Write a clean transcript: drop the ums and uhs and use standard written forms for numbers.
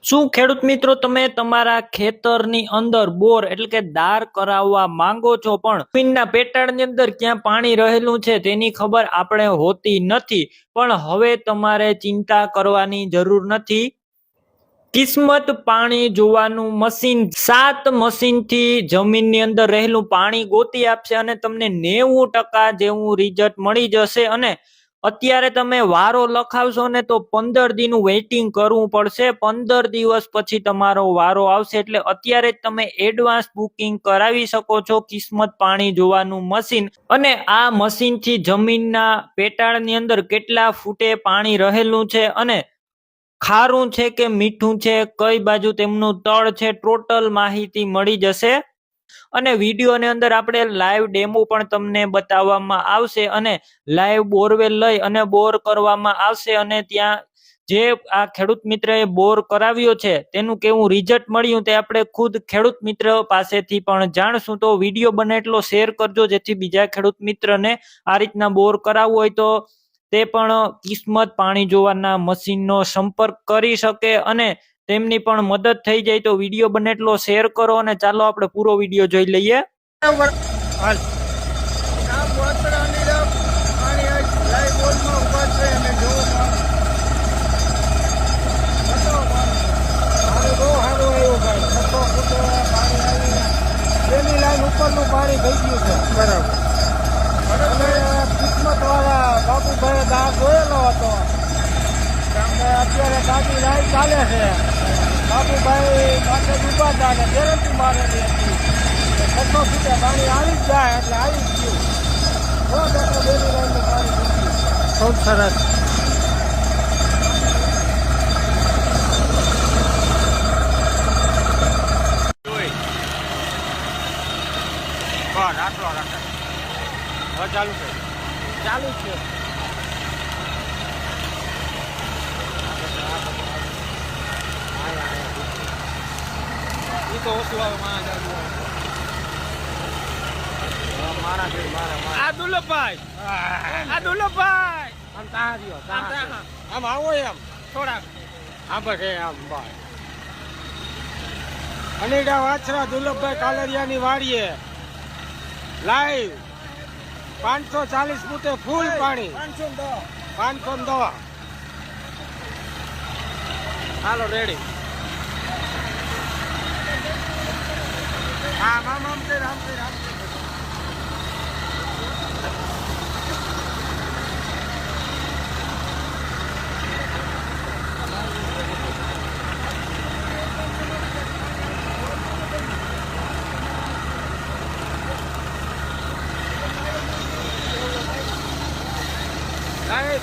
શું ખેડૂત મિત્રો તમે તમારા ખેતરની અંદર બોર એટલે કે દાર કરાવવા માંગો છો, પણ જમીનના પેટાળની અંદર ક્યાં પાણી રહેલું છે તેની ખબર આપણે હોતી નથી? પણ હવે તમારે ચિંતા કરવાની જરૂર નથી. કિસ્મત પાણી જોવાનું મશીન 7 મશીનથી જમીનની અંદર રહેલું પાણી ગોતી આપશે અને તમને 90% જેવું રિઝલ્ટ મળી જશે. અને અત્યારે તમે વારો લખાવશો ને તો 15 દિનનું વેઇટિંગ કરવું પડશે. 15 દિવસ પછી તમારો વારો આવશે. એટલે અત્યારે જ તમે એડવાન્સ બુકિંગ કરાવી શકો છો કિસ્મત પાણી જોવાનું મશીન. અને આ મશીનથી જમીનના પેટાળની અંદર કેટલા ફૂટે પાણી રહેલું છે અને ખારું છે કે મીઠું છે, કઈ બાજુ તેમનું તળ છે, ટોટલ માહિતી મળી જશે. અને વિડીયોની અંદર આપણે લાઈવ ડેમો પણ તમને બતાવવામાં આવશે અને લાઈવ બોરવેલ લઈ અને બોર કરવામાં આવશે. અને ત્યાં જે આ ખેડૂત મિત્રએ બોર કરાવ્યો છે તેનું કેવું રિઝલ્ટ મળ્યું તે આપણે ખુદ ખેડૂત મિત્ર પાસેથી પણ જાણશું. તો વિડીયો બને એટલો શેર કરજો, જેથી બીજા ખેડૂત મિત્રને આ રીતના બોર કરાવવું હોય તો તે પણ કિસ્મત પાણી જોવાના મશીનનો સંપર્ક કરી શકે અને તેમની પણ મદદ થઈ જાય. તો વિડીયો બને એટલો શેર કરો અને ચાલો આપણે પૂરો વિડીયો જોઈ લઈએ. ઉપરનું પાણી થઈ ગયું છે. બરાબર. અને કિસ્મત વાળા બાપુભાઈ દાર જોયેલો હતો. અત્યારે ગાડી લાઈવ ચાલે છે. બાપુભાઈ પાસે ઉભા હતા અને ગેરંટી મારેલી હતી 6 ફૂટે પાણી આવી જ જાય એટલે આવી જ ગયું. બેની લાઈનનું પાણી થઈ ગયું. ખૂબ સરસ. ચાલુ છે. ચાલુ છે. તો ઓછું આવે મારા દુર્લભભાઈ આમ તાર્યો આમ આવો એમ થોડાક આમ છે આમ ભાઈ અનેડા વાછરા દુર્લભભાઈ કાલરિયાની વાડીએ લાઈવ 540 ફૂટે ફૂલ પાણી 510. હાલો રેડી. આમ છે રામ છે રામ. Hey,